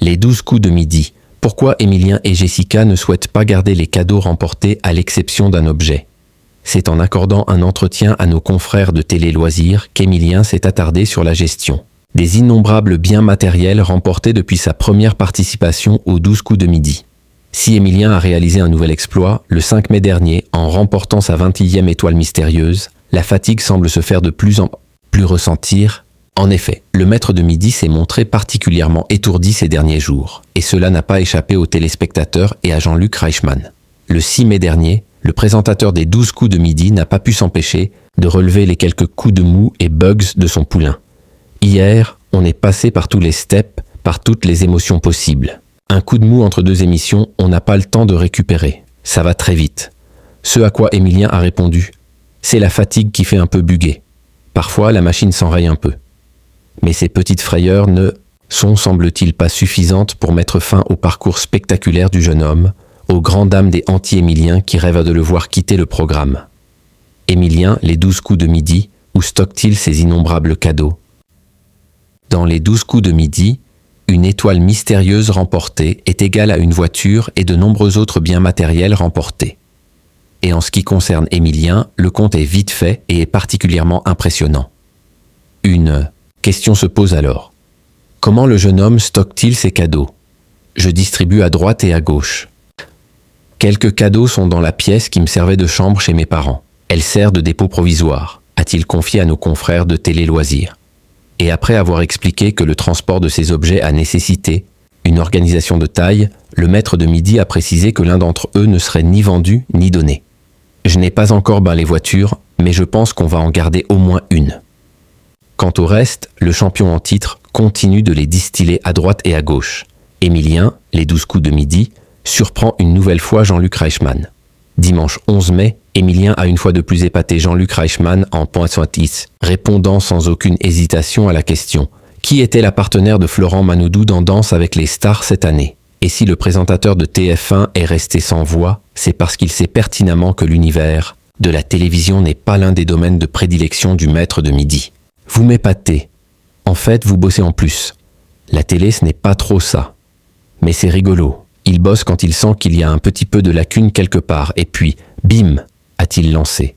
Les 12 coups de midi. Pourquoi Emilien et Jessica ne souhaitent pas garder les cadeaux remportés à l'exception d'un objet? C'est en accordant un entretien à nos confrères de Télé Loisirs qu'Emilien s'est attardé sur la gestion des innombrables biens matériels remportés depuis sa première participation aux 12 coups de midi. Si Emilien a réalisé un nouvel exploit, le 5 mai dernier, en remportant sa 21e étoile mystérieuse, la fatigue semble se faire de plus en plus ressentir. En effet, le maître de midi s'est montré particulièrement étourdi ces derniers jours, et cela n'a pas échappé aux téléspectateurs et à Jean-Luc Reichmann. Le 6 mai dernier, le présentateur des 12 coups de midi n'a pas pu s'empêcher de relever les quelques coups de mou et bugs de son poulain. Hier, on est passé par tous les steps, par toutes les émotions possibles. Un coup de mou entre deux émissions, on n'a pas le temps de récupérer. Ça va très vite. Ce à quoi Emilien a répondu, c'est la fatigue qui fait un peu buguer. Parfois, la machine s'enraye un peu. Mais ces petites frayeurs ne sont, semble-t-il, pas suffisantes pour mettre fin au parcours spectaculaire du jeune homme, aux grandes dames des anti-Émiliens qui rêvent de le voir quitter le programme. Emilien, les 12 coups de midi, où stocke-t-il ses innombrables cadeaux? Dans les 12 coups de midi, une étoile mystérieuse remportée est égale à une voiture et de nombreux autres biens matériels remportés. Et en ce qui concerne Emilien, le compte est vite fait et est particulièrement impressionnant. Une question se pose alors. Comment le jeune homme stocke-t-il ses cadeaux? Je distribue à droite et à gauche. Quelques cadeaux sont dans la pièce qui me servait de chambre chez mes parents. Elle sert de dépôt provisoire, a-t-il confié à nos confrères de Télé Loisirs. Et après avoir expliqué que le transport de ces objets a nécessité une organisation de taille, le maître de midi a précisé que l'un d'entre eux ne serait ni vendu ni donné. Je n'ai pas encore les voitures, mais je pense qu'on va en garder au moins une. Quant au reste, le champion en titre continue de les distiller à droite et à gauche. Emilien, les 12 coups de midi, surprend une nouvelle fois Jean-Luc Reichmann. Dimanche 11 mai, Emilien a une fois de plus épaté Jean-Luc Reichmann en points-sointis, répondant sans aucune hésitation à la question « Qui était la partenaire de Florent Manoudou dans Danse avec les stars cette année ?» Et si le présentateur de TF1 est resté sans voix, c'est parce qu'il sait pertinemment que l'univers de la télévision n'est pas l'un des domaines de prédilection du maître de midi. Vous m'épatez. En fait, vous bossez en plus. La télé, ce n'est pas trop ça. Mais c'est rigolo. Il bosse quand il sent qu'il y a un petit peu de lacune quelque part, et puis, bim, a-t-il lancé.